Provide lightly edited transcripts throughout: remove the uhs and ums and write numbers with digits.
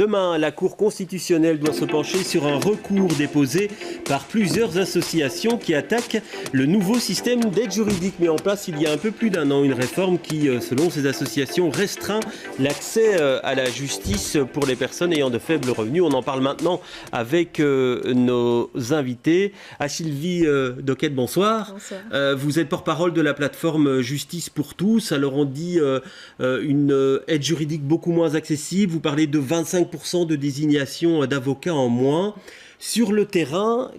Demain, la Cour constitutionnelle doit se pencher sur un recours déposé par plusieurs associations qui attaquent le nouveau système d'aide juridique mis en place il y a un peu plus d'un an. Une réforme qui, selon ces associations, restreint l'accès à la justice pour les personnes ayant de faibles revenus. On en parle maintenant avec nos invités. Achille Doquette, bonsoir. Bonsoir. Vous êtes porte-parole de la plateforme Justice pour tous. Alors on dit une aide juridique beaucoup moins accessible. Vous parlez de 25% de désignation d'avocats en moins. Sur le terrain,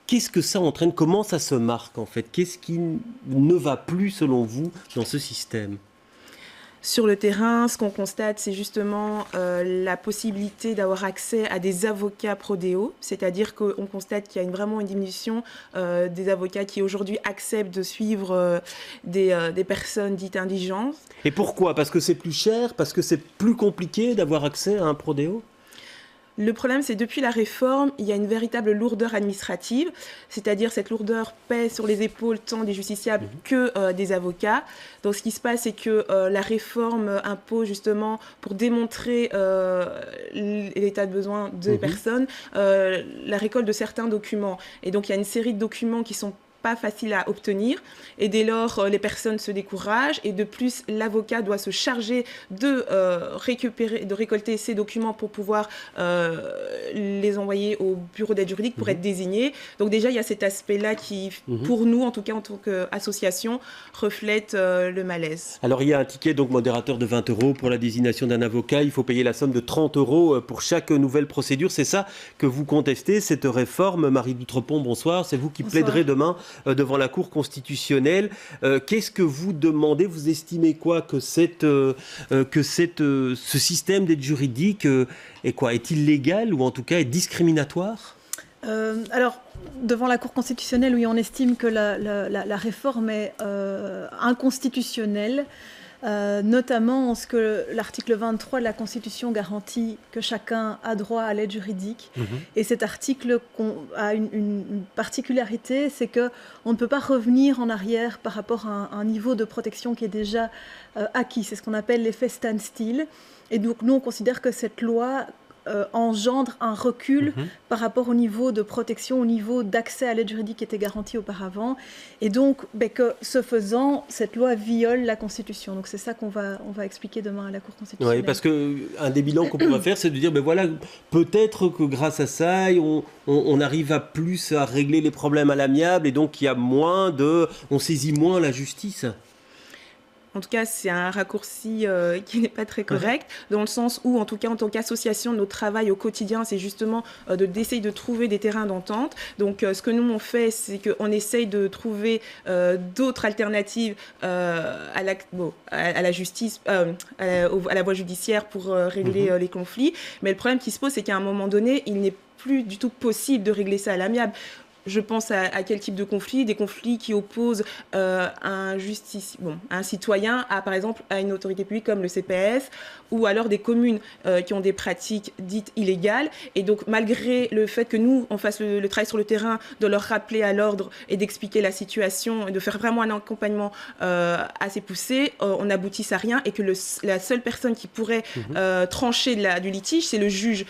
qu'est-ce que ça entraîne? Comment ça se marque en fait? Qu'est-ce qui ne va plus selon vous dans ce système? Sur le terrain, ce qu'on constate, c'est justement la possibilité d'avoir accès à des avocats prodéo, c'est-à-dire qu'on constate qu'il y a vraiment une diminution des avocats qui aujourd'hui acceptent de suivre des personnes dites indigentes. Et pourquoi? Parce que c'est plus cher? Parce que c'est plus compliqué d'avoir accès à un prodéo? Le problème, c'est depuis la réforme, il y a une véritable lourdeur administrative, c'est-à-dire cette lourdeur pèse sur les épaules tant des justiciables que des avocats. Donc ce qui se passe, c'est que la réforme impose justement, pour démontrer l'état de besoin des personnes, la récolte de certains documents. Et donc il y a une série de documents qui sont pas facile à obtenir et dès lors les personnes se découragent et de plus l'avocat doit se charger de récolter ces documents pour pouvoir les envoyer au bureau d'aide juridique pour être désigné. Donc déjà il y a cet aspect-là qui pour nous en tout cas en tant qu'association reflète le malaise. Alors il y a un ticket donc modérateur de 20 € pour la désignation d'un avocat, il faut payer la somme de 30 € pour chaque nouvelle procédure. C'est ça que vous contestez, cette réforme. Marie d'Outrepont, bonsoir, c'est vous qui plaiderez demain devant la Cour constitutionnelle. Qu'est-ce que vous demandez? Vous estimez quoi que ce système d'aide juridique est illégal ou en tout cas est discriminatoire? Alors, devant la Cour constitutionnelle, oui, on estime que la réforme est inconstitutionnelle. Notamment en ce que l'article 23 de la Constitution garantit que chacun a droit à l'aide juridique. Et cet article a une particularité, c'est qu'on ne peut pas revenir en arrière par rapport à un niveau de protection qui est déjà acquis. C'est ce qu'on appelle l'effet standstill. Et donc nous, on considère que cette loi engendre un recul par rapport au niveau de protection, au niveau d'accès à l'aide juridique qui était garanti auparavant. Et donc, que ce faisant, cette loi viole la Constitution. Donc c'est ça qu'on va expliquer demain à la Cour constitutionnelle. Oui, parce qu'un des bilans qu'on pourrait faire, c'est de dire, voilà, peut-être que grâce à ça, on arrive à plus à régler les problèmes à l'amiable et donc il y a moins on saisit moins la justice. En tout cas, c'est un raccourci qui n'est pas très correct, dans le sens où, en tout cas, en tant qu'association, notre travail au quotidien, c'est justement d'essayer de trouver des terrains d'entente. Donc, ce que nous, on fait, c'est qu'on essaye de trouver d'autres alternatives à la justice, à la voie judiciaire pour régler les conflits. Mais le problème qui se pose, c'est qu'à un moment donné, il n'est plus du tout possible de régler ça à l'amiable. Je pense à quel type de conflit? Des conflits qui opposent un citoyen par exemple, à une autorité publique comme le CPS, ou alors des communes qui ont des pratiques dites illégales. Et donc, malgré le fait que nous, on fasse le travail sur le terrain, de leur rappeler à l'ordre et d'expliquer la situation, et de faire vraiment un accompagnement assez poussé, on n'aboutisse à rien et que la seule personne qui pourrait trancher du litige, c'est le juge.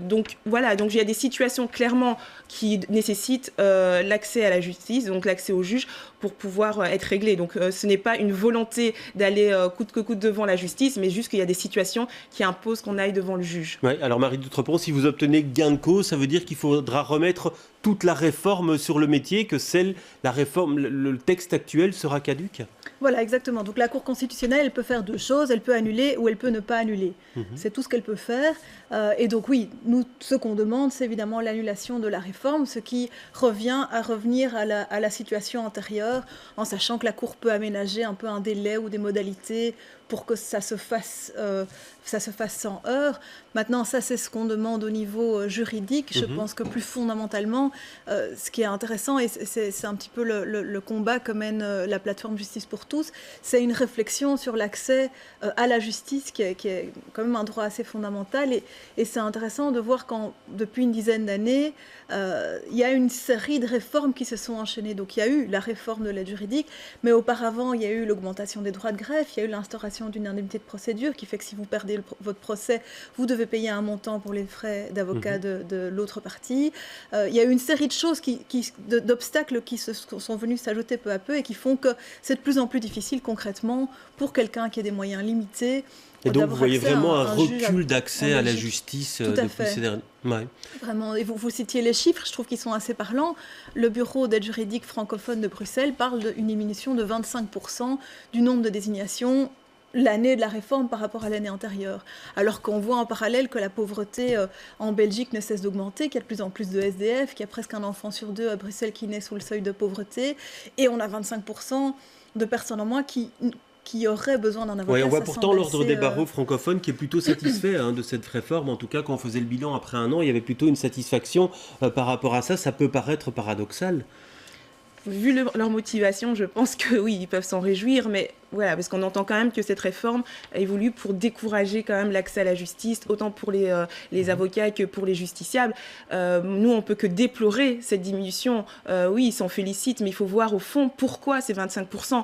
Donc, voilà. Donc, il y a des situations clairement qui nécessitent l'accès à la justice, donc l'accès au juge pour pouvoir être réglé. Donc ce n'est pas une volonté d'aller coûte que coûte devant la justice, mais juste qu'il y a des situations qui imposent qu'on aille devant le juge. Oui, alors Marie d'Outrepont, si vous obtenez gain de cause, ça veut dire qu'il faudra remettre toute la réforme sur le métier, que le texte actuel sera caduque? Voilà, exactement. Donc la Cour constitutionnelle, elle peut faire deux choses. Elle peut annuler ou elle peut ne pas annuler. C'est tout ce qu'elle peut faire. Et donc oui, nous, ce qu'on demande, c'est évidemment l'annulation de la réforme, ce qui revient à revenir à la situation antérieure, en sachant que la Cour peut aménager un peu un délai ou des modalités pour que ça se fasse sans heurts. Maintenant, ça, c'est ce qu'on demande au niveau juridique. Je pense que plus fondamentalement, ce qui est intéressant, et c'est un petit peu le combat que mène la plateforme Justice pour tous, c'est une réflexion sur l'accès à la justice, qui est quand même un droit assez fondamental. Et c'est intéressant de voir depuis une dizaine d'années, il y a une série de réformes qui se sont enchaînées. Donc, il y a eu la réforme de l'aide juridique, mais auparavant, il y a eu l'augmentation des droits de greffe, il y a eu l'instauration l'exonération d'une indemnité de procédure qui fait que si vous perdez votre procès, vous devez payer un montant pour les frais d'avocat de l'autre partie. Il y a eu une série de choses, d'obstacles qui sont venus s'ajouter peu à peu et qui font que c'est de plus en plus difficile concrètement pour quelqu'un qui a des moyens limités. Et donc vous voyez vraiment un recul d'accès à la justice depuis ces derniers... Ouais. Vraiment, et vous citiez les chiffres, je trouve qu'ils sont assez parlants. Le bureau d'aide juridique francophone de Bruxelles parle d'une diminution de 25% du nombre de désignations l'année de la réforme par rapport à l'année antérieure. Alors qu'on voit en parallèle que la pauvreté en Belgique ne cesse d'augmenter, qu'il y a de plus en plus de SDF, qu'il y a presque un enfant sur deux à Bruxelles qui naît sous le seuil de pauvreté, et on a 25% de personnes en moins qui auraient besoin d'un avocat. Oui, on voit pourtant l'ordre des barreaux francophones qui est plutôt satisfait de cette réforme. En tout cas, quand on faisait le bilan après un an, il y avait plutôt une satisfaction par rapport à ça. Ça peut paraître paradoxal. Vu leur motivation, je pense que oui, ils peuvent s'en réjouir, mais voilà, parce qu'on entend quand même que cette réforme a évolué pour décourager quand même l'accès à la justice, autant pour les avocats que pour les justiciables. Nous, on peut que déplorer cette diminution. Oui, ils s'en félicitent, mais il faut voir au fond pourquoi ces 25%.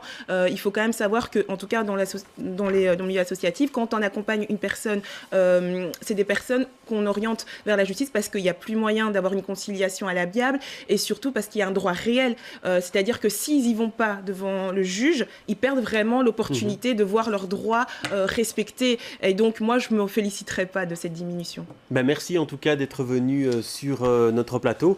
Il faut quand même savoir que, en tout cas dans le milieu associatif, quand on accompagne une personne, c'est des personnes qu'on oriente vers la justice parce qu'il n'y a plus moyen d'avoir une conciliation à l'amiable et surtout parce qu'il y a un droit réel. C'est-à-dire que s'ils n'y vont pas devant le juge, ils perdent vraiment l'opportunité de voir leurs droits respectés. Et donc, moi, je ne me féliciterai pas de cette diminution. Merci en tout cas d'être venu sur notre plateau.